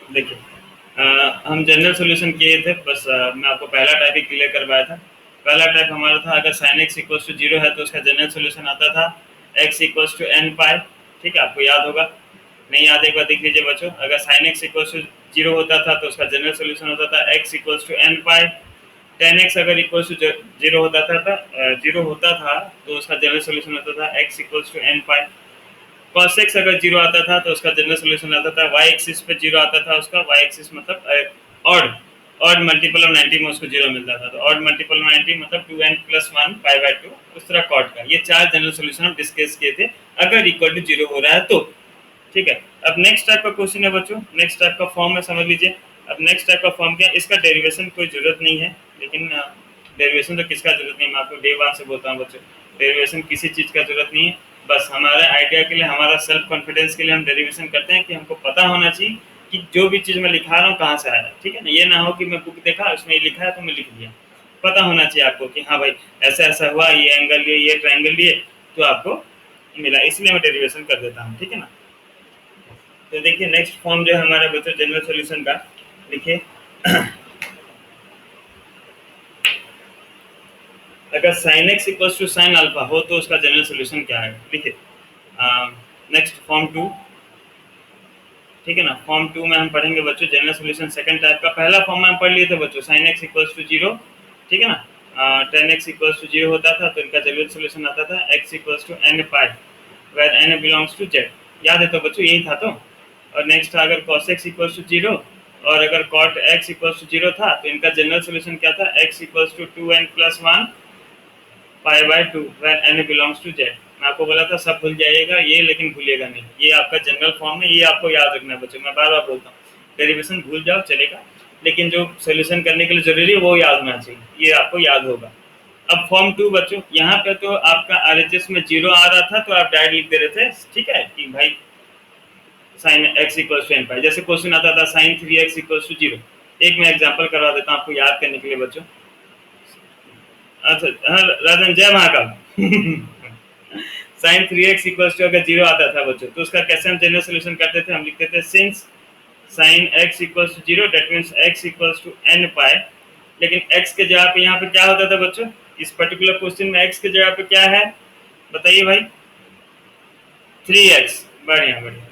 देखिए, हम general solution किए थे, बस मैं आपको पहला टाइप ही क्लियर करवाया था। पहला टाइप हमारा था, अगर sine x equals to zero है तो उसका जनरल सॉल्यूशन आता था x equals to n pi. ठीक है, आपको याद होगा, नहीं याद एक बार देख लीजिए बच्चों। अगर sine x equals to zero होता था तो उसका जनरल सॉल्यूशन होता था x equals to n pi. Tan x अगर इक्वल्स टू जीरो होता था जीरो होता था तो उसका जनरल सॉल्यूशन होता था x equals to n pi. cos x अगर जीरो आता था तो उसका जनरल सोल्यूशन आता था y एक्सिस पे जीरो आता था, उसका y एक्सिस मतलब ऑड ऑड मल्टीपल ऑफ 90 में उसको जीरो मिलता था, तो ऑड मल्टीपल ऑफ 90 मतलब 2n प्लस 1 पाई बाय 2, उस तरह कॉट का। ये चार जनरल सोल्यूशन हम डिस्कस किए थे अगर इक्वल टू जीरो हो रहा है तो। ठीक है, अब नेक्स्ट टाइप का क्वेश्चन है बच्चों, नेक्स्ट टाइप का फॉर्म है, समझ लीजिए। अब नेक्स्ट टाइप का फॉर्म क्या है, इसका डेरिवेशन कोई जरूरत नहीं है, लेकिन डेरिवेशन तो किसका जरूरत नहीं, मैं आपको डे वन से बोलता हूँ बच्चों, डेरिवेशन किसी चीज़ का जरूरत नहीं है। बस हमारे आइडिया के लिए, हमारा सेल्फ कॉन्फिडेंस के लिए हम डेरिवेशन करते हैं कि हमको पता होना चाहिए कि जो भी चीज़ मैं लिखा रहा हूँ कहाँ से आया है। ठीक है ना, ये ना हो कि मैं बुक देखा उसमें ये लिखा है तो मैं लिख दिया। पता होना चाहिए आपको कि हाँ भाई ऐसा ऐसा हुआ, ये एंगल लिए, ये ट्रायंगल लिए, तो आपको मिला, इसलिए मैं डेरिवेशन कर देता हूँ। ठीक है ना, तो देखिए नेक्स्ट फॉर्म जो है हमारे बच्चों जनरल सॉल्यूशन का, देखिए अगर sin x equals to sine alpha हो तो उसका जनरल सॉल्यूशन क्या है। देखिए नेक्स्ट फॉर्म टू, ठीक है ना, फॉर्म टू में हम पढ़ेंगे बच्चों जनरल सॉल्यूशन सेकंड टाइप का। पहला फॉर्म में हम पढ़ लिए थे बच्चों, sin x equals to zero. ठीक है ना, tan x equals to zero होता था तो इनका जनरल सॉल्यूशन आता था x equals to n pi where n belongs to z। याद है तो बच्चों, यही था तो। और नेक्स्ट था अगर cos x equals to zero और अगर cot x equals to zero था तो इनका जनरल सॉल्यूशन क्या था, x equals to 2n plus 1 pi by 2 when n belongs to z। मैं आपको बोला था सब भूल जाइएगा ये, लेकिन भूलिएगा नहीं, ये आपका जनरल फॉर्म है, ये आपको याद रखना है बच्चों। मैं बार बार बोलता हूँ डेरिवेशन भूल जाओ चलेगा, लेकिन जो सोल्यूशन करने के लिए जरूरी है वो याद होना चाहिए, ये आपको याद होगा। अब फॉर्म टू बच्चों, यहाँ पे तो आपका आरएचएस में जीरो आ रहा था तो आप डायरेक्ट लिख दे रहे थे। ठीक है कि भाई sine x equals to n pi, जैसे क्वेश्चन आता था sine three x equals to zero. एक मैं एग्जाम्पल करवा देता हूँ आपको याद करने के लिए बच्चों। अच्छा हाँ राजन, जय Mahakal. Sine three x equals to अगर जीरो आता था बच्चों तो उसका कैसे हम जनरल सोल्यूशन करते थे, हम लिखते थे since sine x equals to zero that means x equals to n pi. लेकिन एक्स के जगह पे यहाँ पे क्या होता था बच्चों, इस पर्टिकुलर क्वेश्चन में एक्स के जगह पे क्या है बताइए भाई, थ्री एक्स। बढ़िया बढ़िया,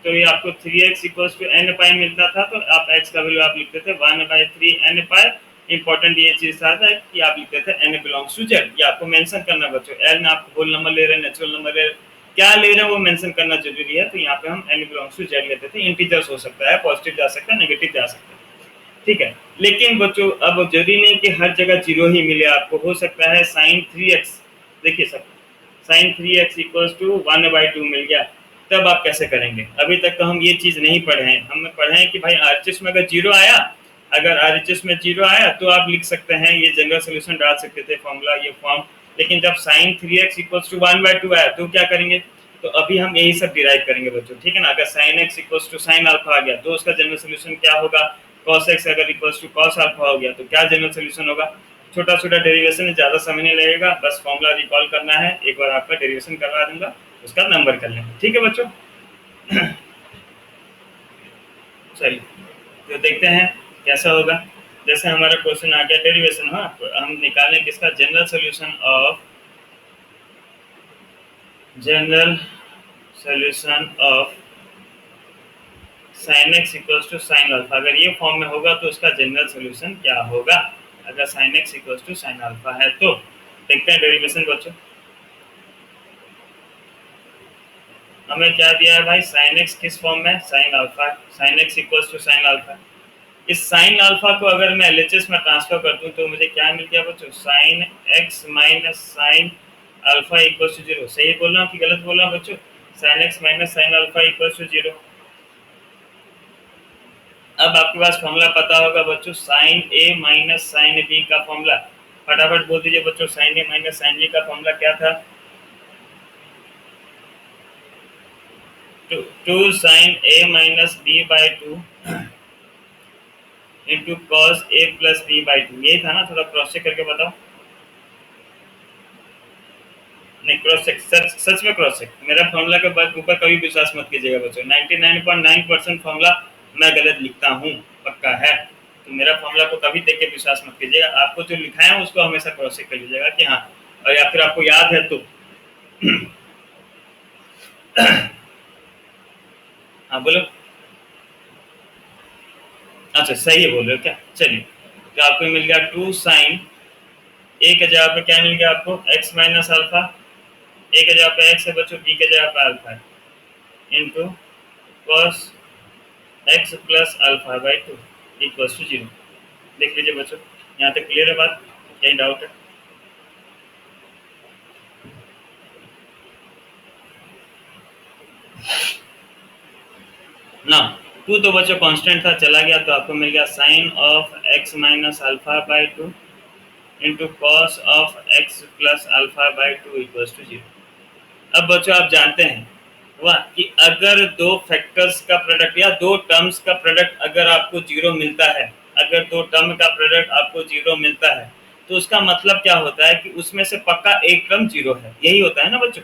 तो ये आपको three x equals to n pi मिलता था, तो आप एक्स का वैल्यू आप लिखते थे one by three n pi. Important ये चीज था कि आप लिखते थे एन बिलोंग्स टू जेड, ये आपको मेंशन करना बच्चों। एल में आप होल नंबर ले रहे हैं, नेचुरल नंबर ले रहे हैं, क्या ले रहे हैं वो मेंशन करना जरूरी है। तो यहाँ पे हम एन बिलोंग्स टू जेड लेते थे। इंटीजर्स हो सकता है, पॉजिटिव जा सकता है, नेगेटिव जा सकता है। ठीक है, लेकिन बच्चों अब जरूरी नहीं कि हर जगह जीरो ही मिले आपको, हो सकता है साइन थ्री एक्स, देखिए सब sine three x equals to one by two मिल गया, तब आप कैसे करेंगे। अभी तक तो हम ये चीज नहीं पढ़े हैं, हमने पढ़े हैं कि भाई आरएचएस में अगर जीरो आया, अगर आरएचएस में जीरो आया तो आप लिख सकते हैं, ये जनरल सोल्यूशन डाल सकते थे फॉर्मूला, ये फॉर्म। लेकिन जब sine three x equals to one by two आया तो क्या करेंगे, तो अभी हम यही सब डिराइव करेंगे बच्चों। ठीक है ना, अगर sine x equals to sine alpha आ गया तो उसका जनरल सोल्यूशन क्या होगा, cos x अगर इक्वल्स टू cos अल्फा हो गया तो क्या जनरल सोल्यूशन होगा। छोटा छोटा डेरिवेशन है, ज़्यादा समय नहीं लगेगा, बस फॉर्मूला रिकॉल करना है, एक बार आपका डेरिवेशन करवा दूंगा, उसका नंबर कर लेंगे। ठीक है बच्चों, चलिए तो देखते हैं कैसा होगा। जैसे हमारा क्वेश्चन आ गया डेरिवेशन, हाँ हम निकालें किसका, general solution of general solution of sine x equals to sine alpha. अगर ये फॉर्म में होगा तो उसका जनरल सोल्यूशन क्या होगा, अगर sine x equals to sine alpha है तो। देखते हैं डेरिवेशन बच्चों, हमें क्या दिया है भाई, साइन एक्स किस फॉर्म में, sine alpha, sine x equals to sine alpha. इस साइन अल्फा को अगर मैं एलएचएस में ट्रांसफर कर दूं तो मुझे क्या मिल गया बच्चों, sine x minus sine alpha equals to zero. सही बोल रहा हूँ कि गलत बोल रहा हूँ बच्चों, sine x minus sine alpha equals to zero. अब आपके पास फॉर्मूला पता होगा बच्चों, sine A minus sine B का फॉर्मूला, फटाफट बोल दीजिए बच्चों, sine A minus sine B का फॉर्मूला क्या था, two sine A minus B by two into cos A plus B by two, यही था ना, थोड़ा क्रॉस चेक करके बताओ। नहीं क्रॉस चेक, सच सच में क्रॉस चेक, मेरा फॉर्मूला के बाद ऊपर कभी विश्वास मत कीजिएगा बच्चों, 99.9% फॉर्मूला मैं गलत लिखता हूँ, पक्का है। तो मेरा फॉर्मूला को कभी देख के विश्वास मत कीजिएगा, आपको जो लिखा है उसको हमेशा क्रॉस चेक कर लीजिएगा कि हाँ, और या फिर आपको याद है तो हाँ बोलो। अच्छा सही है, बोल रहे हो क्या? चलिए, तो आपको मिल गया 2 साइन, ए के जगह पे क्या मिल गया आपको, एक्स माइनस अल्फा, ए के जगह पे एक्स है बच्चों, बी के जगह पे अल्फा है, into cos x plus alpha by 2 equals to 0। देख लीजिए बच्चों, यहाँ तक क्लियर है बात, कहीं डाउट है? ना, 2 तो बच्चों कांस्टेंट था, चला गया, तो आपको मिल गया sine of x minus alpha by 2 into cos of x plus alpha by 2 equals to 0। अब बच्चों आप जानते हैं वाह कि अगर दो फैक्टर्स का प्रोडक्ट या दो टर्म्स का प्रोडक्ट अगर आपको 0 मिलता है, अगर दो टर्म का प्रोडक्ट आपको 0 मिलता है, तो उसका मतलब क्या होता है कि उसमें से पक्का एक टर्म 0 है, यही होता है ना बच्चों।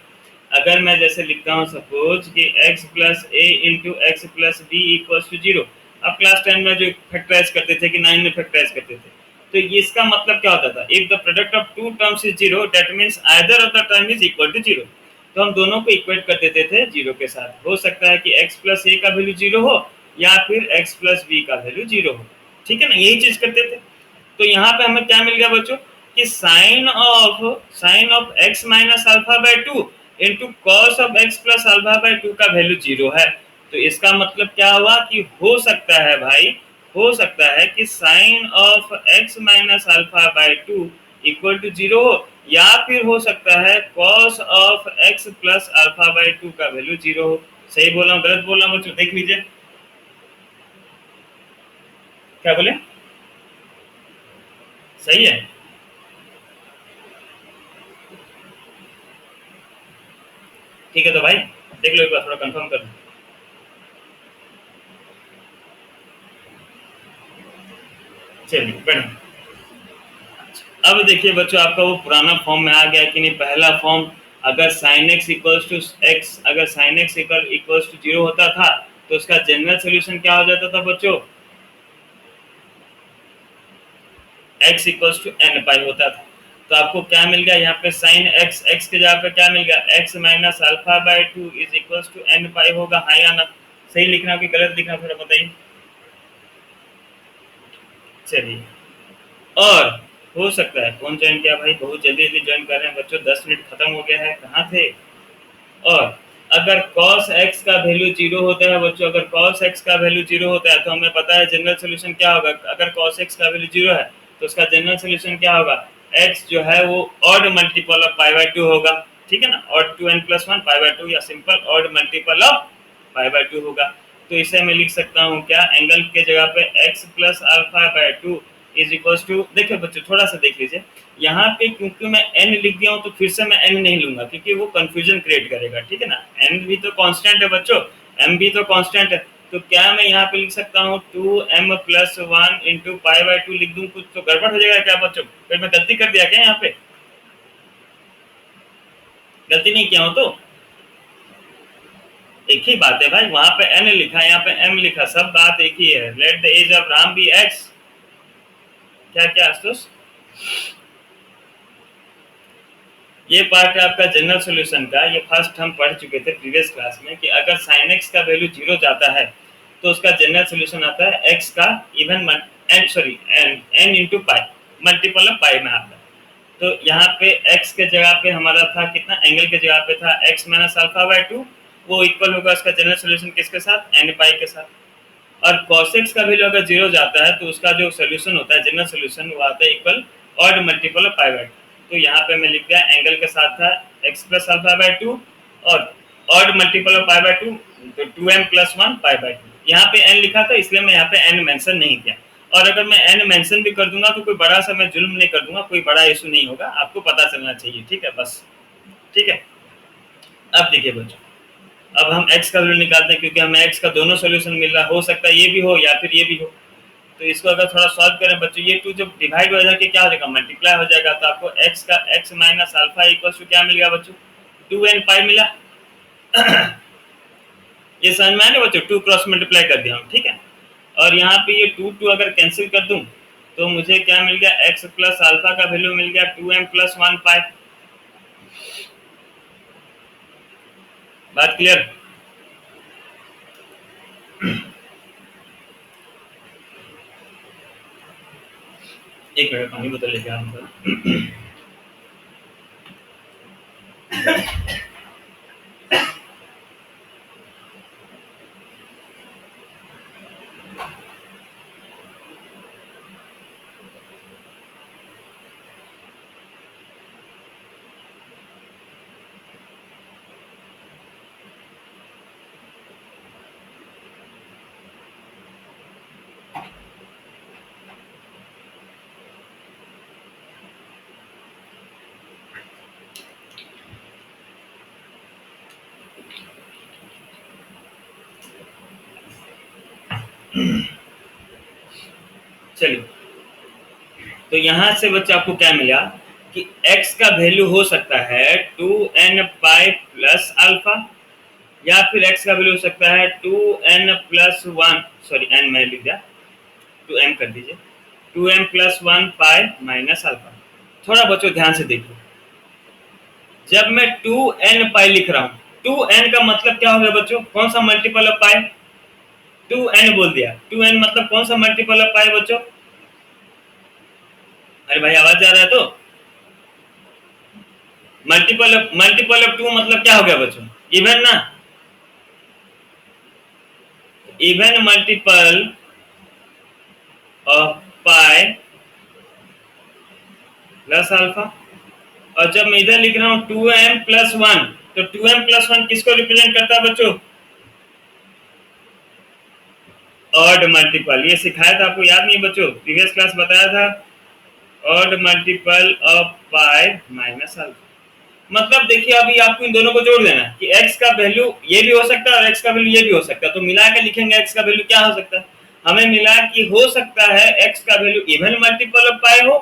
अगर मैं जैसे लिखता हूँ सपोज कि x plus A into x plus B equals to 0, आप क्लास 10 में जो फैक्टराइज करते थे कि 9 में फैक्टराइज करते थे, तो इसका मतलब क्या होता था, if the product of two terms is 0 that means either of the term is equal to 0। तो हम दोनों को इक्वेट कर देते थे 0 के साथ। हो सकता है कि x प्लस ए का वैल्यू 0 हो या फिर x प्लस बी का वैल्यू 0 हो, ठीक है ना, यही चीज करते थे। तो यहाँ पे हमें क्या मिल गया बच्चों कि sine of x minus alpha by 2 into cos of x plus alpha by 2 का वैल्यू 0 है। तो इसका मतलब क्या हुआ कि हो सकता है भाई, हो सकता है कि sine of x minus alpha by 2 equal to 0 हो, या फिर हो सकता है cos of x plus alpha by 2 का वैल्यू 0 हो। सही बोल रहा हूँ गलत बोल रहा हूँ बच्चों, देख लीजिए। क्या बोले? सही है, ठीक है। तो भाई देख लो एक बार, थोड़ा कंफर्म कर लो। चलिए बढ़िया। अब देखिए बच्चों, आपका वो पुराना फॉर्म में आ गया कि नहीं, पहला फॉर्म, अगर sine x equals to x, अगर साइन एक्स इक्वल्स टू 0 होता था तो उसका जनरल सोल्यूशन क्या हो जाता था बच्चों, x इक्वल्स टू एन पाई होता था। तो आपको क्या मिल गया यहाँ पे, साइन एक्स, एक्स के जगह पे क्या मिल गया, x minus alpha by 2 is equals to n pi होगा, हाँ या ना? सही लिखना कि गलत लिखना, थोड़ा बताइए। चलिए, और हो सकता है, कौन ज्वाइन किया भाई, बहुत जल्दी जल्दी ज्वाइन कर रहे हैं बच्चों, 10 मिनट खत्म हो गया है, कहाँ थे? और अगर cos x का वैल्यू 0 होता है बच्चों, अगर cos x का वैल्यू 0 होता है तो हमें पता है जनरल सोल्यूशन क्या होगा। अगर cos x का वैल्यू 0 है तो उसका जनरल सोल्यूशन क्या होगा, x जो है वो odd multiple of pi by 2 होगा, ठीक है ना, odd 2n plus 1 pi by 2, या simple odd multiple of pi by 2 होगा। तो इसे मैं लिख सकता हूँ क्या, एंगल के जगह पे x plus alpha by 2 is equals to, देखिए बच्चों थोड़ा सा देख लीजिए, यहाँ पे क्योंकि मैं n लिख दिया हूँ तो फिर से मैं n नहीं लूंगा क्योंकि वो कंफ्यूजन क्रिएट करेगा, ठीक है ना। n भी तो कांस्टेंट है बच्चों, m भी तो कांस्टेंट है, तो क्या मैं यहाँ पे लिख सकता हूँ 2m plus 1 into pi by 2 लिख दूँ, कुछ तो गड़बड़ हो जाएगा क्या बच्चों? फिर मैं गलती कर दिया क्या यहाँ पे? गलती नहीं किया हूँ तो एक ही बात है भाई, वहां पे n लिखा, यहाँ पे m लिखा, सब बात एक ही है। Let the age of Ram be x, क्या क्या आशुतोष? ये पार्ट है आपका जनरल सॉल्यूशन का, ये फर्स्ट हम पढ़ चुके थे प्रीवियस क्लास में कि अगर sin x का वैल्यू 0 जाता है तो उसका जनरल सॉल्यूशन आता है x का even n, sorry n into pi, multiple of pi में आता है। तो यहाँ पे x के जगह पे हमारा था कितना, एंगल के जगह पे था x माइनस अल्फा बाई 2, वो इक्वल होगा उसका जनरल सॉल्यूशन किसके साथ, n पाई के साथ। और cos x का वैल्यू अगर 0 जाता है तो उसका जो सोल्यूशन होता है, जनरल सोल्यूशन, वो आता है equal odd multiple of pi by 2। तो यहाँ पे मैं लिख दिया एंगल के साथ था x प्लस अल्फा बाई 2 और odd multiple of pi by 2, तो 2m प्लस 1 पाई बाई 2। यहाँ पे n लिखा था इसलिए मैं यहाँ पे n मेंशन नहीं किया, और अगर मैं n मेंशन भी कर दूंगा तो कोई बड़ा सा मैं जुल्म नहीं कर दूंगा, कोई बड़ा इशू नहीं होगा, आपको पता चलना चाहिए, ठीक है बस, ठीक है। अब देखिए बच्चों, अब हम x का वैल्यू निकालते हैं क्योंकि हमें x का दोनों सोल्यूशन मिल रहा है, हो सकता है ये भी हो या फिर ये भी हो। तो इसको अगर थोड़ा सॉल्व करें बच्चों, ये 2 जब डिवाइड हो जाएगा क्या हो जाएगा, मल्टीप्लाई हो जाएगा, तो आपको x का x minus alpha equal to क्या मिल गया बच्चों, 2n पाई मिला। ये समझ में आया ना बच्चों, 2 क्रॉस मल्टीप्लाई कर दिया हम, ठीक है। और यहाँ पे ये 2 अगर कैंसिल कर दूं तो मुझे क्या मिल गया, x प्लस अल्फा का वैल्यू मिल गया 2m प्लस 1 पाई। बात क्लियर? एक मिनट पानी बोतल लेके आऊंगा। चलिए, तो यहां से बच्चे आपको क्या मिला कि x का वैल्यू हो सकता है 2n पाई प्लस अल्फा, या फिर x का वैल्यू हो सकता है 2n प्लस 1, सॉरी n मैं लिख दिया, 2m कर दीजिए, 2m plus 1 pi minus alpha. थोड़ा बच्चों ध्यान से देखिए, जब मैं 2n पाई लिख रहा हूं, 2n का मतलब क्या हो गया बच्चों, कौन सा मल्टीपल ऑफ पाई, 2n बोल दिया, 2n मतलब कौन सा मल्टीपल ऑफ पाई बच्चों? अरे भाई आवाज आ रहा है? तो मल्टीपल ऑफ 2 मतलब क्या हो गया बच्चों, इवन ना, even multiple of pi plus alpha. और जब मैं इधर लिख रहा हूं 2m प्लस 1, तो 2m प्लस 1 किसको रिप्रेजेंट करता है बच्चों? Odd multiple. ये सिखाया था आपको, याद नहीं बच्चों? प्रीवियस क्लास बताया था, odd multiple of pi minus alpha. मतलब देखिए अभी आपको इन दोनों को जोड़ देना है कि x का वैल्यू ये भी हो सकता है और x का वैल्यू ये भी हो सकता है, तो मिला के लिखेंगे x का वैल्यू क्या हो सकता है, हमें मिला कि हो सकता है x का वैल्यू इवन मल्टीपल ऑफ पाई हो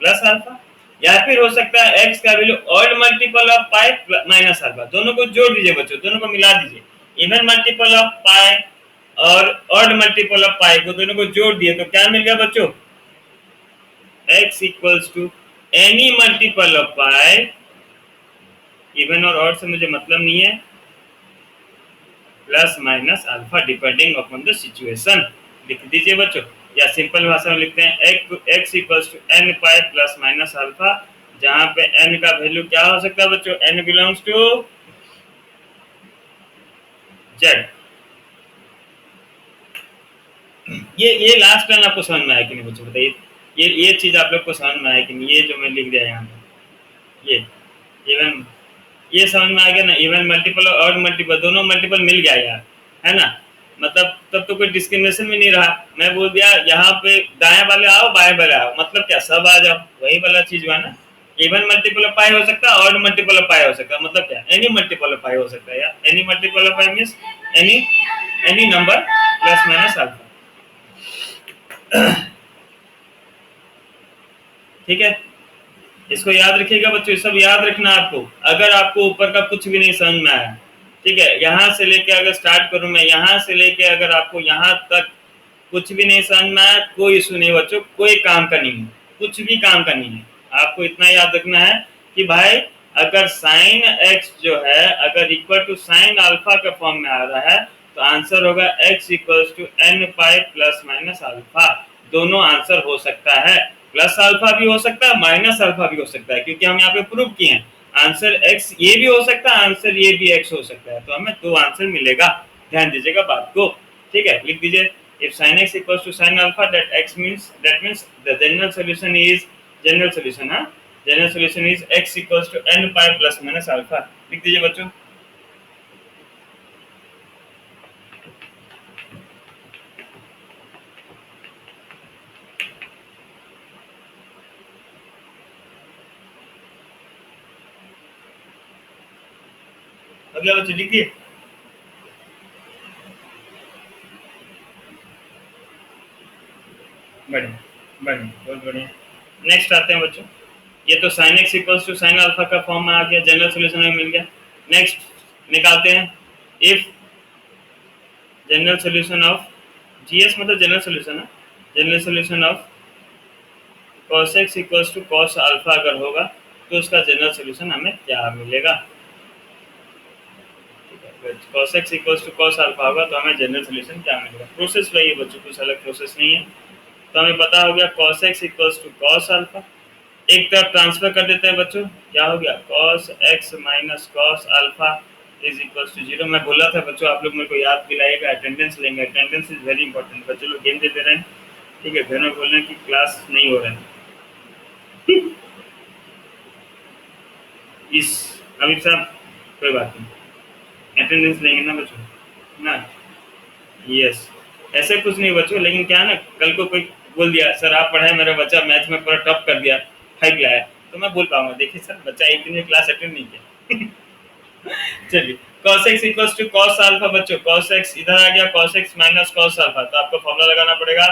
प्लस अल्फा, या फिर हो सकता है x का value odd multiple of pi minus alpha. दोनों को जोड़ दीजिए बच्चों, दोनों को मिला दीजिए, इवन मल्टीपल ऑफ पाई और ऑड मल्टीपल ऑफ पाई को दोनों को जोड़ दिए तो क्या मिल गया बच्चों, x equals to any multiple of pi, even और ऑड से मुझे मतलब नहीं है, plus minus alpha depending upon the situation. लिख दीजिए बच्चों, या सिंपल भाषा में लिखते हैं x equals to n pi plus minus alpha, जहां पे n का वैल्यू क्या हो सकता है बच्चों, n बिलोंग्स टू z। ये लास्ट लाइन आपको समझ में आया कि नहीं बच्चों, बताइए? ये चीज आप लोग को समझ में आया कि नहीं? ये जो मैं लिख दिया यहाँ पे, ये इवन, ये समझ में आ गया ना? इवन मल्टीपल और मल्टीपल दोनों मल्टीपल मिल गया यार, है ना? मतलब तब तो कोई डिस्क्रिमिनेशन भी नहीं रहा। मैं बोल दिया यहाँ पे दाएं वाले आओ बाएं वाले आओ, मतलब क्या सब आ जाओ, वही वाला चीज हुआ ना। इवन मल्टीपल ऑफ पाई हो सकता है, ऑड मल्टीपल ऑफ पाई हो सकता है, मतलब क्या एनी मल्टीपल ऑफ पाई हो सकता है यार। Any multiple of pi means any any number plus minus alpha. ठीक है, इसको याद रखिएगा बच्चों, सब याद रखना आपको। अगर आपको ऊपर का कुछ भी नहीं समझ में आया, ठीक है, यहाँ से लेके अगर स्टार्ट करूं मैं, यहाँ से लेके अगर आपको यहाँ तक कुछ भी नहीं समझ में आया, कोई इशू नहीं बच्चों, कोई काम का नहीं है, कुछ भी काम का नहीं है। आपको इतना याद रखना है कि भाई अगर साइन एक्स जो है अगर इक्वल टू साइन अल्फा के फॉर्म में आ रहा है तो आंसर होगा x equals to n pi plus minus alpha. दोनों आंसर हो सकता है, प्लस अल्फा भी हो सकता है, माइनस अल्फा भी हो सकता है, क्योंकि हम यहाँ पे प्रूव किए हैं आंसर x ये भी हो सकता है, आंसर ये भी x हो सकता है, तो हमें दो आंसर मिलेगा। ध्यान दीजिएगा बात को, ठीक है? लिख दीजिए if sin x equals to sin alpha, that means the general solution is general solution is x equals to n pi plus minus alpha। लिख दीजिए बच्चों। अगला बच्चों लिख दिए? बढ़िया बढ़िया, बहुत बढ़िया। नेक्स्ट आते हैं बच्चों, ये तो sin x equals to sin alpha का फॉर्म में आ गया, जनरल सॉल्यूशन में मिल गया। नेक्स्ट निकालते हैं, if general solution of GS मतलब जनरल सोल्यूशन है, general solution of cos x equals to cos alpha अगर होगा तो उसका जनरल सोल्यूशन हमें क्या मिलेगा। cos x equals to cos alpha होगा तो हमें जनरल सोल्यूशन क्या मिलेगा। प्रोसेस वही है बच्चों, कुछ अलग प्रोसेस नहीं है। तो हमें पता हो गया cos x equals to cos alpha, एक तरफ ट्रांसफर कर देते हैं बच्चों, क्या हो गया cos x minus cos alpha is equals to 0। मैं बोला था बच्चों, आप लोग मेरे को याद दिलाइएगा, अटेंडेंस लेंगे, अटेंडेंस इज वेरी इंपॉर्टेंट। बच्चों लोग गेम दे दे रहे हैं, ठीक है, फिर में बोल रहे हैं कि क्लास नहीं हो रहा है। इस अमित साहब कोई बात नहीं, अटेंडेंस लेंगे ना बच्चों ना। यस, ऐसे कुछ नहीं बच्चों, लेकिन क्या है ना, कल को कोई बोल दिया सर आप पढ़ाए मेरा बच्चा मैथ में पूरा टॉप कर दिया, 5 लाया, तो मैं बोल पाऊंगा देखिए सर बच्चा एक दिन में क्लास अटेंड नहीं किया। चलिए cos x equals to cos alpha बच्चों, cos x इधर आ गया cos x minus cos alpha, तो आपको फॉर्मूला लगाना पड़ेगा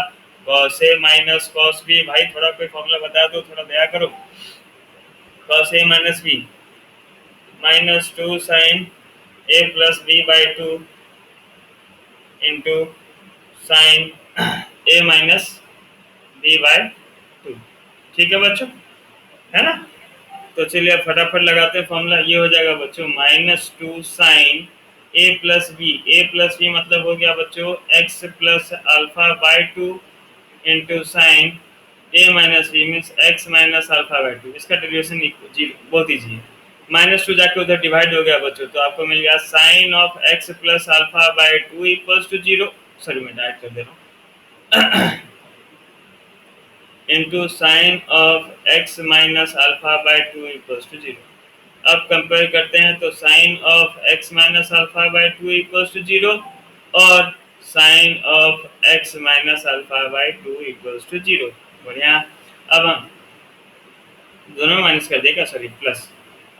cos a minus cos b। भाई थोड़ा कोई फॉर्मूला बता दो, थोड़ा दया करो। cos a minus b minus 2 sin a plus b by 2 into sine a minus b by 2। ठीक है बच्चों, है ना। तो चलिए अब फटाफट लगाते हैं फॉर्मूला। ये हो जाएगा बच्चों minus 2 sine a plus B मतलब हो गया बच्चों x plus alpha by 2 into sine a minus B means x minus alpha by 2। इसका डेरिवेशन बहुत ईजी है, माइनस 2 जाके उधर डिवाइड हो गया बच्चों, तो आपको मिल गया sine of x plus alpha by 2 equals to 0। Sorry मैं डायरेक्ट कर दे रहा हूँ। Into sine of x minus alpha by 2 equals to 0। अब कंपेयर करते हैं तो sine of x minus alpha by 2 equals to 0 और sine of x minus alpha by 2 equals to 0। बढ़िया। अब हम दोनों माइनस कर देगा, सॉरी प्लस।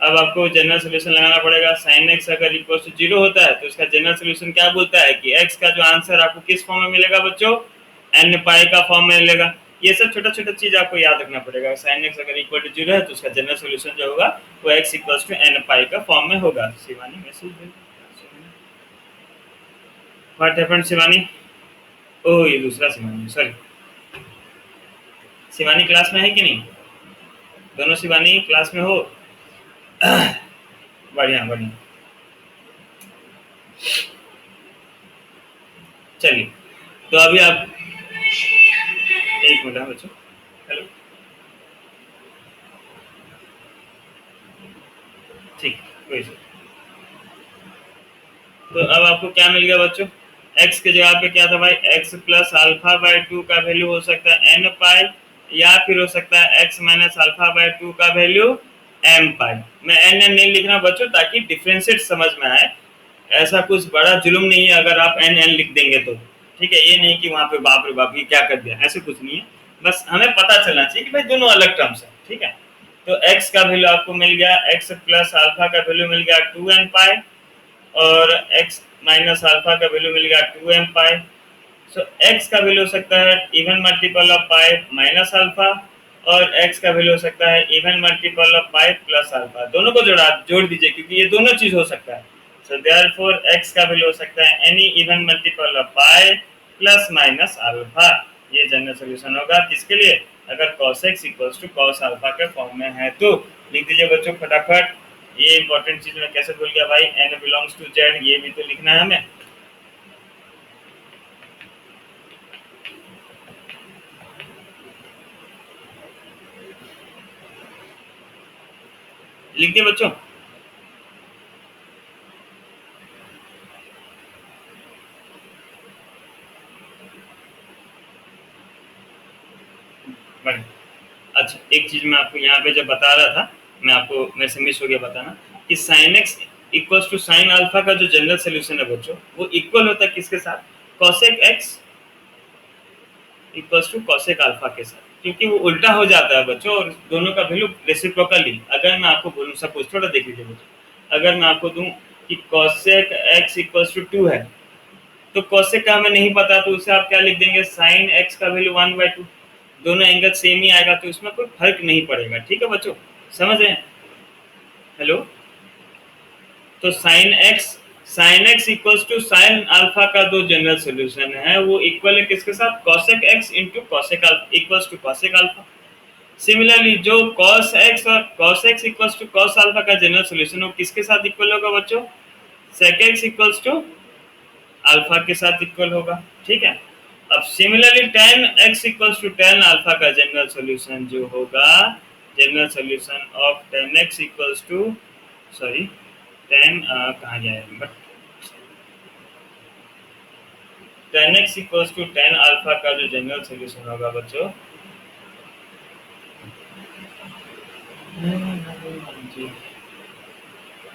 अब आपको जनरल सोल्यूशन लगाना पड़ेगा। साइन x अगर इक्वल टू 0 होता है तो इसका जनरल सोल्यूशन क्या बोलता है कि x का जो आंसर आपको किस फॉर्म में मिलेगा बच्चों, n पाई का फॉर्म में मिलेगा। ये सब छोटा छोटा चीज आपको याद रखना पड़ेगा। साइन x अगर इक्वल टू 0 है तो उसका जनरल सोल्यूशन जो होगा वो x equal to n pi का फॉर्म में होगा। Shivani message what happened Shivani? Oh ये दूसरा शिवानी, सॉरी। शिवानी क्लास में है कि नहीं? दोनों शिवानी क्लास में हो? बढ़िया बढ़िया। चलिए तो अभी आप एक मिनट है बच्चों। हेलो, ठीक वही सर। तो अब आपको क्या मिल गया बच्चों, x के जगह पे क्या था भाई, x प्लस अल्फा बाई 2 का वैल्यू हो सकता है n पाई, या फिर हो सकता है x माइनस अल्फा बाई 2 का वैल्यू m पाई। मैं n नहीं लिख रहा बच्चों ताकि डिफरेंशिएट समझ में आए। ऐसा कुछ बड़ा जुल्म नहीं है अगर आप n लिख देंगे तो, ठीक है। ये नहीं कि वहां पे बाप रे बाप ये क्या कर दिया, ऐसे कुछ नहीं है। बस हमें पता चलना चाहिए कि भाई दोनों अलग टर्म्स है, ठीक है। तो x का वैल्यू आपको मिल गया, x प्लस अल्फा का वैल्यू मिल गया 2n पाई और x माइनस अल्फा का वैल्यू मिल गया 2m पाई। सो x का वैल्यू हो सकता है even multiple of pi minus alpha और x का वैल्यू हो सकता है even multiple of pi plus alpha. दोनों को जोड़ दीजिए क्योंकि ये दोनों चीज हो सकता है। सो देयरफॉर x का वैल्यू हो सकता है any even multiple of pi plus minus alpha. ये जनरल सॉल्यूशन होगा किसके लिए, अगर cos x equals to cos alpha के फॉर्म में है तो। लिख दीजिए बच्चों फटाफट। ये इंपॉर्टेंट चीज मैं कैसे भूल गया भाई, n बिलोंग्स टू z, ये भी तो लिखना है हमें। लिख दिए बच्चों? अच्छा एक चीज मैं आपको यहाँ पे जब बता रहा था, मैं आपको मेरे से मिस हो गया बताना कि sine x equals to sine alpha का जो जनरल सोल्यूशन है बच्चों वो इक्वल होता है किसके साथ, cosec x equals to cosec alpha के साथ, क्योंकि वो उल्टा हो जाता है बच्चों और दोनों का वैल्यू रेसिप्रोकली। अगर मैं आपको बोलूँ सपोज, थोड़ा देख लीजिए बच्चों, अगर मैं आपको दूं कि कॉसेक एक्स इक्वल्स टू 2 है तो कॉसेक का हमें नहीं पता तो उसे आप क्या लिख देंगे, साइन एक्स का वैल्यू 1/2। दोनों एंगल सेम ही आएगा तो इसमें कोई फर्क नहीं पड़ेगा, ठीक है बच्चों, समझ रहे हैं? हेलो, तो sine x sine x equals to sine alpha का जो जनरल सोल्यूशन है वो इक्वल है किसके साथ, cosec x into cosec alpha equals to cosec alpha. Similarly जो कॉस एक्स और cos x equals to cos alpha का जनरल सोल्यूशन वो किसके साथ इक्वल होगा बच्चों, sec x equals to alpha के साथ इक्वल होगा। ठीक है, अब similarly tan x equals to tan alpha का जनरल सोल्यूशन जो होगा, general solution of tan x equals to sorry tan कहाँ गया है but ten x equals to tan alpha का जो जनरल सोल्यूशन होगा बच्चों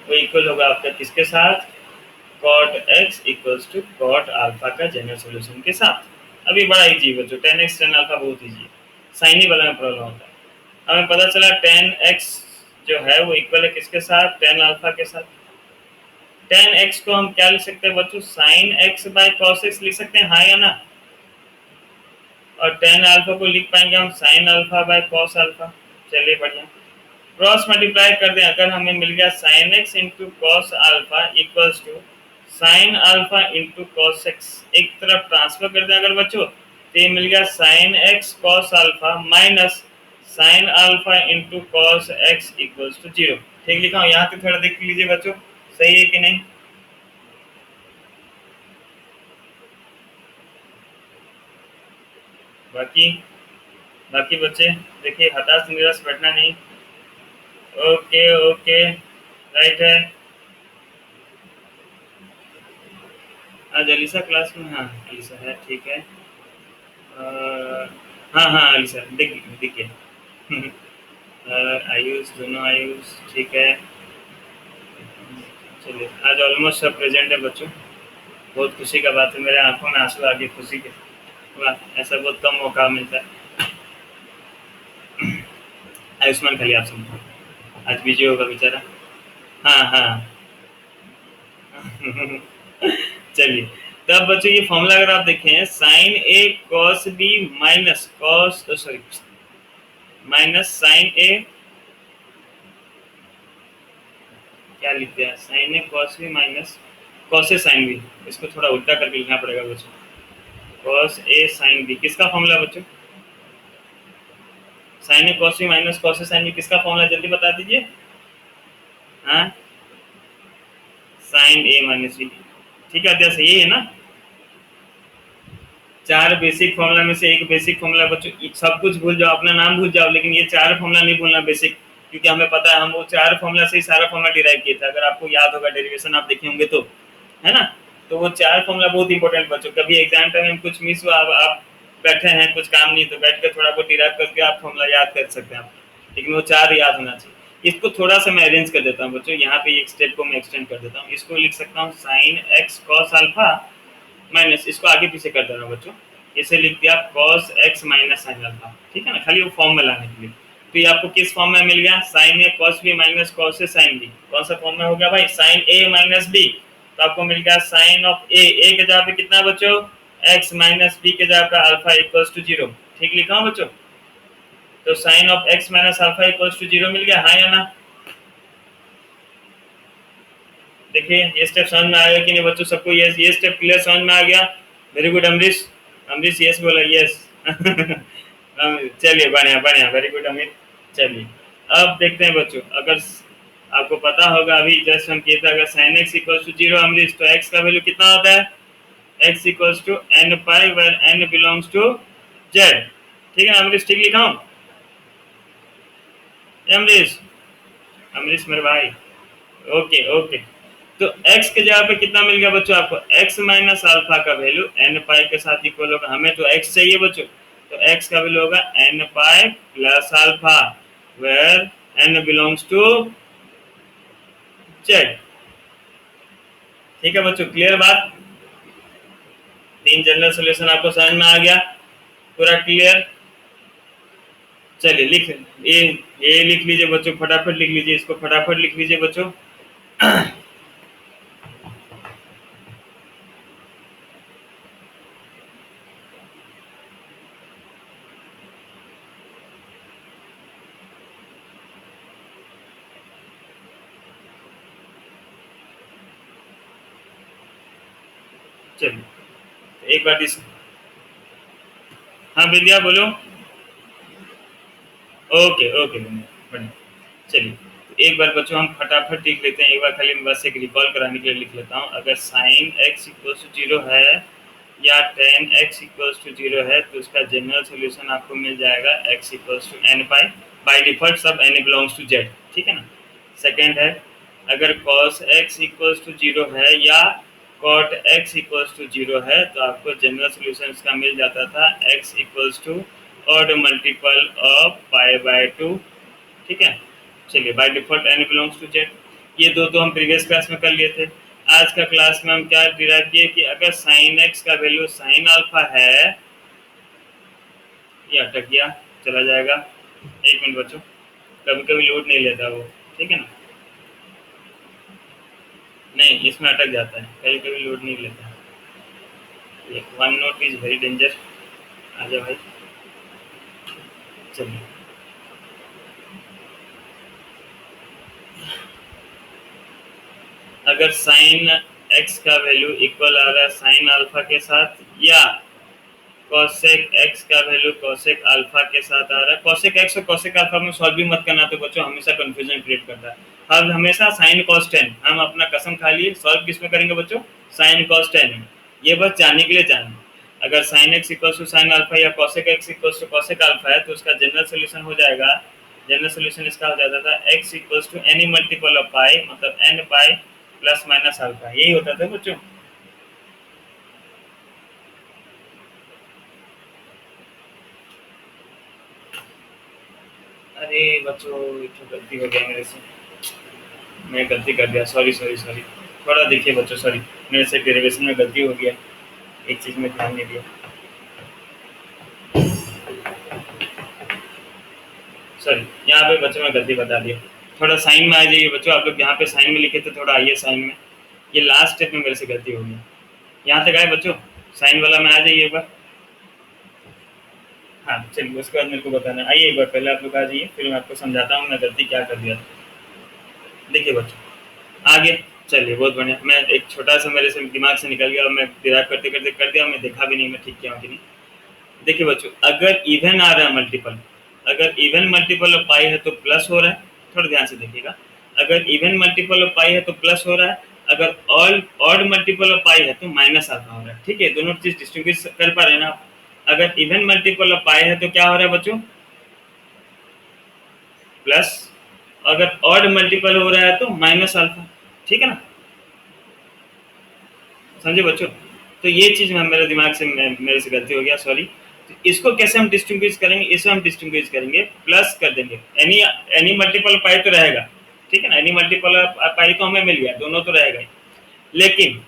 वो इक्वल होगा आपका किसके साथ, cot x equals to cot alpha का जनरल सॉल्यूशन के साथ। अभी बड़ा इजी है बच्चों, tan x tan अल्फा बहुत इजी है, साइन ही वाला में प्रॉब्लम होता है। हमें पता चला tan x जो है वो इक्वल है किसके साथ, tan अल्फा के साथ। tan x को हम क्या लिख सकते हैं बच्चों, sin x by cos x लिख सकते हैं, हाँ या ना। और tan अल्फा को लिख पाएंगे हम sin alpha by cos alpha. चलिए बढ़िया, क्रॉस मल्टीप्लाई कर दें, अगर हमें मिल गया sin x into cos alpha equals to sin alpha into cos x, एक तरफ ट्रांसफर कर दें अगर बच्चों तो ये मिल गया sin x cos alpha minus sin alpha into cos x equals to 0। ठीक लिखा हूँ, यहाँ पे थोड़ा देख लीजिए बच्चों सही है कि नहीं। बाकी बाकी बच्चे देखिए, हताश निराश बैठना नहीं। ओके ओके राइट है। आज अलीसा क्लास में, हाँ अलीसा है, ठीक है। हाँ हाँ अलीसा दिख दिख गया। आयुष दोनों आयुष, ठीक है। चलिए आज ऑलमोस्ट सब प्रेजेंट है बच्चों, बहुत खुशी का बात है, मेरे आंखों में आंसू आ गए खुशी के। वाह, ऐसा बहुत कम मौका मिलता है। आयुष्मान खाली आप सुन, आज बिजी होगा बेचारा। हाँ हाँ चलिए, तब बच्चों ये फॉर्मूला अगर आप देखें, sine A cos B minus cos sorry minus sine A, क्या लिख दिया, sine A cos B minus cos A sine B, इसको थोड़ा उल्टा करके लिखना पड़ेगा बच्चों। कॉस ए साइन बी किसका फॉर्मूला बच्चों, sine A cos B minus cos A sine B किसका फॉर्मूला, जल्दी बता दीजिए। हाँ, साइन ए माइनस बी, ठीक है, जैसे यही है ना। चार बेसिक फॉर्मूला में से एक बेसिक फॉर्मूला बच्चों, सब कुछ भूल जाओ, अपना नाम भूल जाओ, लेकिन ये चार फॉर्मूला नहीं भूलना बेसिक, क्योंकि हमें पता है हम वो चार फॉर्मूला से ही सारा फॉर्मूला डिराइव किया था, अगर आपको याद होगा, डेरिवेशन आप देखे होंगे तो, है ना। तो वो चार फॉर्मूला बहुत इंपॉर्टेंट बच्चों, कभी एग्जाम टाइम में कुछ मिस हुआ, आप बैठे हैं कुछ काम नहीं तो बैठ कर थोड़ा बहुत डिराइव करके आप फॉर्मूला याद कर सकते हैं आप, लेकिन वो चार याद होना चाहिए। इसको थोड़ा सा मैं अरेंज कर देता हूँ बच्चों, यहाँ पे एक स्टेप को मैं एक्सटेंड कर देता हूँ, इसको लिख सकता हूँ sine x cos alpha minus, इसको आगे पीछे कर देना बच्चों, इसे लिख दिया cos x minus sine alpha, ठीक है ना, खाली वो फॉर्म में लाने के लिए। तो ये आपको किस फॉर्म में मिल गया, sign A cos B minus cos A sine B, कौन सा फॉर्म में हो गया भाई, साइन ए माइनस बी, तो आपको मिल गया साइन ऑफ ए के जगह पे कितना बच्चों, x माइनस बी के जगह पे अल्फा इक्वल्स टू 0, ठीक लिखा हूं बच्चों। तो sine of x minus alpha equals to 0 मिल गया, हाँ या ना। देखिए ये स्टेप समझ में आया कि नहीं बच्चों सबको, ये स्टेप क्लियर समझ में आ गया। Very good Amrish, Amrish yes बोला, यस चलिए बढ़िया बढ़िया, वेरी गुड अमित। चलिए अब देखते हैं बच्चों, अगर आपको पता होगा अभी जस्ट हम किए थे, अगर sine x equals to 0 Amrish, तो एक्स का वैल्यू कितना होता है, x equals to n pi where n belongs to z, ठीक है अमरीश, ठीक लिखा हूँ अमरीश, अमरीश मेरे भाई, ओके ओके। तो x के जगह पे कितना मिल गया बच्चों आपको, x माइनस अल्फा का वैल्यू n पाई के साथ इक्वल होगा, हमें तो x चाहिए बच्चों, तो x का वैल्यू होगा n pi plus alpha where n belongs to z, ठीक है बच्चों, क्लियर बात। तीन जनरल सॉल्यूशन आपको समझ में आ गया, पूरा क्लियर। चलिए लिख ये लिख लीजिए बच्चों, फटाफट लिख लीजिए इसको, फटाफट लिख लीजिए बच्चों चलिए एक बार हाँ विद्या बोलो। ओके ओके बढ़िया। चलिए तो एक बार बच्चों हम फटाफट लिख लेते हैं, एक बार खाली मैं बस एक रिकॉल कराने के लिए लिख लेता हूँ। अगर sine x equal to zero है या tan x equal to zero है तो उसका जनरल सोल्यूशन आपको मिल जाएगा x equal to n pi, by default सब एन बिलोंग्स टू जेड, ठीक है ना। सेकेंड है अगर cos x equal to zero है या cot x equal to zero है तो आपको जनरल सोल्यूशन इसका मिल जाता था x equal to odd multiple of pi by two, ठीक है। चलिए by default n belongs to z, ये दो तो हम प्रीवियस क्लास में कर लिए थे। आज का क्लास में हम क्या डिराइव किए कि अगर साइन एक्स का वैल्यू साइन अल्फा है, ये अटक गया चला जाएगा, एक मिनट बच्चों, कभी कभी लोड नहीं लेता वो, ठीक है ना, नहीं इसमें अटक जाता है, कभी कभी लोड नहीं लेता। One note is very danger, आ जाओ भाई। चलिए अगर साइन एक्स का वैल्यू इक्वल आ रहा है साइन अल्फा के साथ या कोसेक एक्स का वैल्यू कोसेक अल्फा के साथ आ रहा है, कोसेक एक्स और कोसेक अल्फा में सॉल्व भी मत करना तो बच्चों हमेशा कंफ्यूजन क्रिएट करता है। हम हमेशा साइन कॉस टेन, हम अपना कसम खा लिए सॉल्व किस में करेंगे बच्चों, साइन कॉस टेन में, ये बस जानने के लिए जानना। अगर sine x equal to sine alpha या cosec x equal to cosec alpha है तो उसका जनरल सोल्यूशन हो जाएगा, जनरल सोल्यूशन इसका हो जाता था x equal to any multiple of pi, मतलब n pi plus minus alpha, यही होता था बच्चों। अरे बच्चों तो गलती हो गया मेरे से, मैं गलती कर दिया, सॉरी सॉरी सॉरी, थोड़ा देखिए बच्चों, सॉरी मेरे से डेरिवेशन में गलती हो गया, एक चीज़ में ध्यान नहीं दिया। सॉरी यहाँ पे बच्चों में गलती बता दिया, थोड़ा साइन में आ जाइए बच्चों, आप लोग यहाँ पे साइन में लिखे थे, थोड़ा आइए साइन में, ये लास्ट स्टेप में मेरे से गलती हो गई। यहाँ तक आए बच्चों, साइन वाला में आ जाइए एक बार। हाँ चलिए उसके बाद मेरे को बताना, आइए एक बार पहले आप लोग आ जाइए, फिर मैं आपको समझाता हूँ मैं गलती क्या कर दिया था। देखिए बच्चों आगे, चलिए बहुत बढ़िया, मैं एक छोटा सा मेरे से दिमाग से निकल गया और मैं डिराइव करते करते कर दिया, मैं देखा भी नहीं मैं ठीक किया हूँ कि नहीं। देखिए बच्चों अगर इवन आ रहा है मल्टीपल, अगर इवन मल्टीपल ऑफ पाई है तो प्लस हो रहा है, थोड़ा ध्यान से देखिएगा, अगर इवन मल्टीपल ऑफ पाई है तो प्लस हो रहा है, अगर ऑड मल्टीपल ऑफ पाई है तो माइनस अल्फा हो रहा है, ठीक है, दोनों चीज डिस्टिंग्विश कर पा रहे हैं ना आप। अगर इवन मल्टीपल ऑफ पाई है तो क्या हो रहा है बच्चों, प्लस, अगर ऑड मल्टीपल हो रहा है तो माइनस अल्फा, ठीक है ना, समझे बच्चों। तो ये चीज में मेरे दिमाग से मेरे से गलती हो गया, सॉरी। तो इसको कैसे हम डिस्टिंग्विश करेंगे, इसे हम डिस्टिंग्विश करेंगे, प्लस कर देंगे, एनी एनी मल्टीपल पाई तो रहेगा, ठीक है ना, एनी मल्टीपल पाई तो हमें मिल गया, दोनों तो रहेगा ही। लेकिन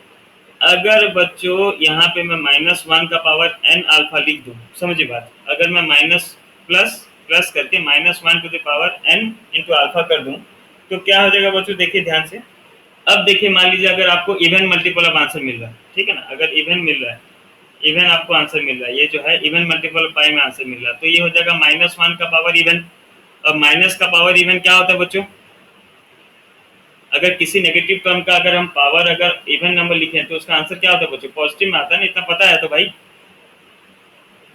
अगर बच्चों यहाँ पे मैं माइनस वन का पावर एन अल्फा लिख दूँ, समझिए बात, अगर मैं माइनस प्लस प्लस करके minus one to the power n into alpha कर दूँ तो क्या हो जाएगा बच्चों, देखिए ध्यान से। अब देखिए मान लीजिए अगर आपको इवन मल्टीपल ऑफ आंसर मिल रहा है, ठीक है ना, अगर इवन मिल रहा है, इवन आपको आंसर मिल रहा है, ये जो है इवन मल्टीपल पाई में आंसर मिल रहा है, तो ये हो जाएगा माइनस वन का पावर इवन। और माइनस का पावर इवन क्या होता है बच्चों, अगर किसी नेगेटिव टर्म का अगर हम पावर अगर इवन नंबर लिखें तो उसका आंसर क्या होता है बच्चों, पॉजिटिव में आता है ना, इतना पता है तो भाई।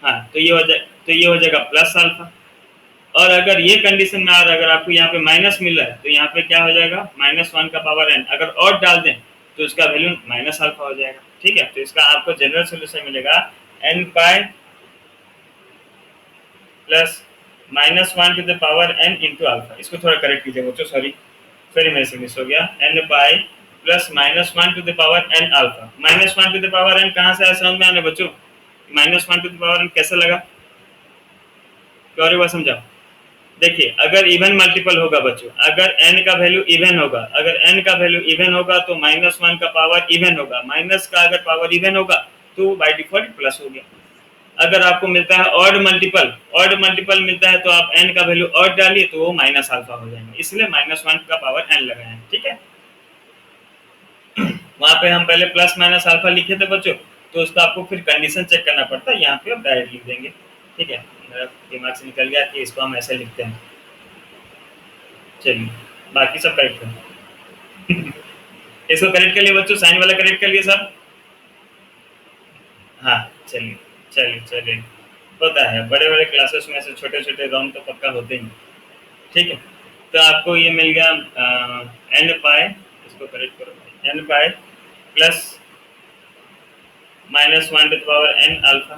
हाँ तो ये हो जाए, तो ये हो जाएगा प्लस अल्फा। और अगर ये कंडीशन में आ रहा है, अगर आपको यहाँ पे माइनस मिल रहा है तो यहाँ पे क्या हो जाएगा, माइनस वन का पावर एन, अगर और डाल दें तो इसका वैल्यू माइनस अल्फा हो जाएगा, ठीक है। तो इसका आपको जनरल सोल्यूशन मिलेगा n pi plus minus one to the power n into alpha. इसको थोड़ा करेक्ट कीजिए बच्चों, सॉरी सॉरी मेरे से मिस हो गया, n pi plus minus one to the power n alpha. Minus one to the power n कहाँ से आया समझ में आने बच्चों, minus one to the power n कैसे लगा, और एक बार समझाओ। देखिए अगर इवन मल्टीपल होगा बच्चों, अगर n का वैल्यू इवन होगा, अगर n का वैल्यू इवन होगा तो माइनस वन का पावर इवन होगा, माइनस का अगर पावर इवन होगा तो बाय डिफॉल्ट प्लस हो गया। अगर आपको मिलता है ऑड मल्टीपल, ऑड मल्टीपल मिलता है तो आप n का वैल्यू ऑड डालिए तो वो माइनस अल्फा हो जाएंगे, इसलिए माइनस वन का पावर n लगाए हैं, ठीक है। वहां पे हम पहले प्लस माइनस अल्फा लिखे थे बच्चों, तो उसका आपको फिर कंडीशन चेक करना पड़ता है, यहाँ पे आप डायरेक्ट लिख देंगे, ठीक है। मेरा दिमाग से निकल गया कि इसको हम ऐसे लिखते हैं। चलिए बाकी सब करेक्ट है। इसको करेक्ट कर लिए बच्चों, साइन वाला करेक्ट कर लिए सब, चलिए चलिए चलिए, होता है, बड़े बड़े क्लासेस में से छोटे छोटे रॉन्ग तो पक्का होते ही। ठीक है, तो आपको ये मिल गया एन पाई, इसको करेक्ट करो, n pi plus minus one to power n alpha.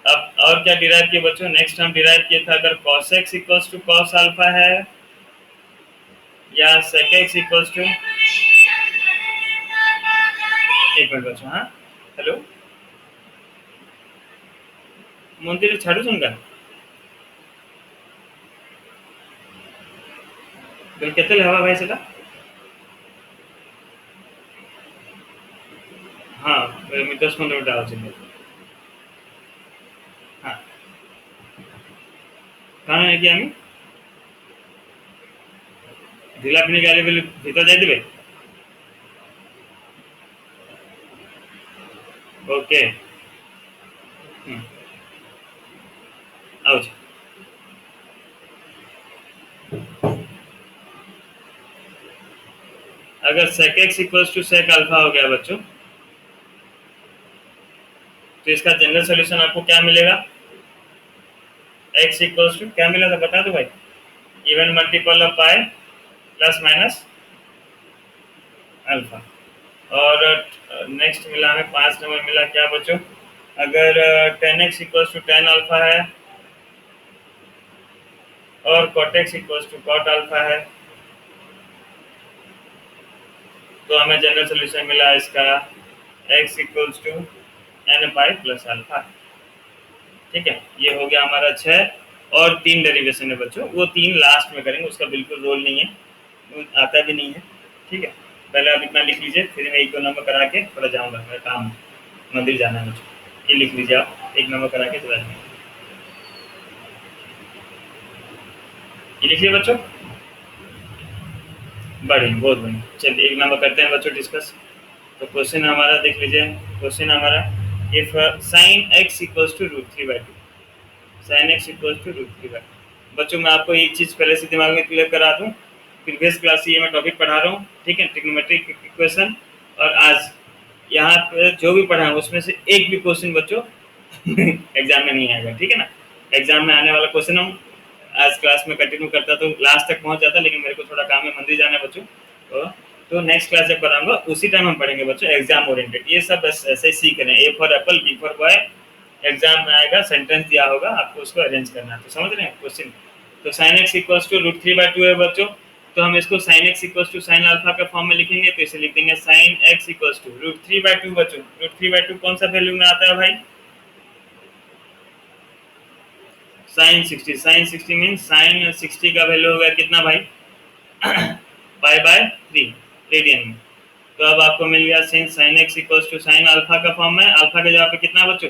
अब और क्या डिराइव किए बच्चों, नेक्स्ट हम डिराइव किए था अगर cos x equals to cos alpha है या sec x इक्वल्स टू, एक मिनट बच्चों, हाँ हेलो मंदिर छाड़ू सुनगा बिल केते हवा भाई सेटा, हाँ 10-15 मिनिट आउछे, हाँ কারণ কি আমি ঢিলাপিনি গাড়ি বলে ভিতর যাই দিবে, ओके आउच। अगर sec x equals to sec alpha हो गया बच्चों, तो इसका जनरल सॉल्यूशन आपको क्या मिलेगा, x इक्वल्स टू क्या मिला था बता दो भाई, even multiple of pi plus minus alpha. और नेक्स्ट मिला हमें 5 नंबर मिला क्या बच्चों, अगर 10x इक्वल्स टू 10 अल्फा है और cot x equals to cot alpha है, तो हमें जनरल सॉल्यूशन मिला इसका x equals to n pi plus alpha. ठीक है, ये हो गया हमारा 6 और 3 डेरिवेशन है बच्चों, वो 3 लास्ट में करेंगे, उसका बिल्कुल रोल नहीं है, आता भी नहीं है। ठीक है, पहले आप इतना लिख लीजिए, फिर मैं 1-2 नंबर करा के थोड़ा जाऊँगा, मेरा काम मंदिर जाना है मुझे, ये लिख लीजिए आप, 1 नंबर करा के चला जाएंगे, ये लिखिए बच्चों, बढ़िया बहुत बढ़िया। चलिए 1 नंबर करते हैं बच्चों डिस्कस। तो क्वेश्चन हमारा देख लीजिए, क्वेश्चन हमारा if sine x equals to √3/2, sine x equals to √3/2। बच्चों मैं आपको एक चीज़ पहले से दिमाग में क्लियर करा दूं, प्रीवियस क्लास ये मैं टॉपिक पढ़ा रहा हूँ, ठीक है, ट्रिग्नोमेट्रिक इक्वेशन, और आज यहाँ पे जो भी पढ़ा है उसमें से एक भी क्वेश्चन बच्चों एग्जाम में नहीं आएगा, ठीक है ना। एग्जाम में आने वाला क्वेश्चन हम आज क्लास में कंटिन्यू करता तो लास्ट तक पहुंच जाता, लेकिन मेरे को थोड़ा काम है, मंदिर जाना है बच्चों, तो नेक्स्ट क्लास जब कराऊंगा उसी टाइम हम पढ़ेंगे बच्चों एग्जाम ओरिएंटेड, ये सब बस ऐसे ही सीख रहे हैं, A for apple B for boy, exam में आएगा सेंटेंस दिया होगा आपको उसको अरेंज करना है, तो समझ रहे हैं क्वेश्चन। तो साइन एक्स इक्वल्स टू √3/2 है बच्चों, तो हम इसको sine x equals to sine alpha के फॉर्म में लिखेंगे, तो इसे लिख देंगे साइन एक्स इक्वल्स टू √3/2 बच्चों, √3/2 कौन सा वैल्यू में आता है भाई, साइन 60, साइन 60 मीन साइन 60 का वैल्यू होगा कितना भाई π/3 रेडियन में। तो अब आपको मिल गया since sine x equals to sine alpha का फॉर्म में, अल्फा के जगह पे कितना बच्चों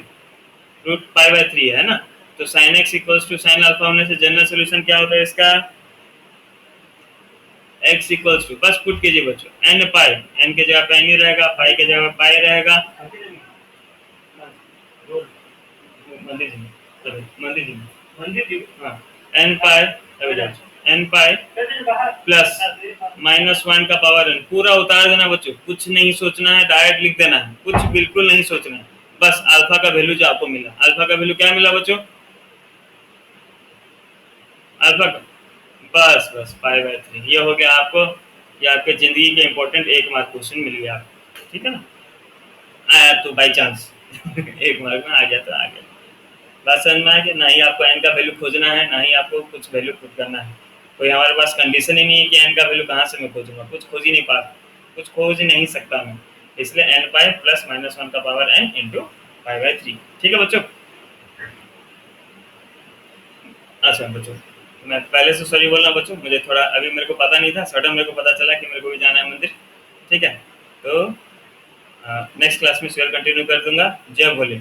√π/3 है ना, तो sine x equals to sine alpha होने से जनरल सॉल्यूशन क्या होता है इसका, x इक्वल्स टू, बस पुट कीजिए बच्चों n पाई, n के जगह पे n ही रहेगा, पाई के जगह पे पाई रहेगा, मंदिर जी हाँ, n पाई n पाई प्लस -1 का पावर n, पूरा उतार देना बच्चों, कुछ नहीं सोचना है, डायरेक्ट लिख देना है, कुछ बिल्कुल नहीं सोचना है, बस अल्फा का वैल्यू जो आपको मिला, अल्फा का वैल्यू क्या मिला बच्चों, अल्फा का बस बस π/3, ये हो गया आपको, ये आपके जिंदगी के इंपॉर्टेंट 1 मार्क क्वेश्चन मिल गया आपको, ठीक है ना, आया तो बाई चांस 1 मार्क में आ गया तो आ गया, बात समझ में आ गया, ना ही आपको n का वैल्यू खोजना है, ना ही आपको कुछ वैल्यू पुट करना है, कोई हमारे पास कंडीशन ही नहीं है कि n का वैल्यू कहाँ से मैं खोजूंगा, कुछ खोज ही नहीं पा, कुछ खोज ही नहीं सकता मैं, इसलिए n पाई प्लस -1 का पावर n इंटू π/3, ठीक है बच्चों। अच्छा बच्चों मैं पहले से सॉरी बोल रहा हूँ बच्चों, मुझे थोड़ा अभी मेरे को पता नहीं था, सडन मेरे को पता चला कि मेरे को भी जाना है मंदिर, ठीक है, तो नेक्स्ट क्लास में शेयर कंटिन्यू कर दूंगा, जय भोले।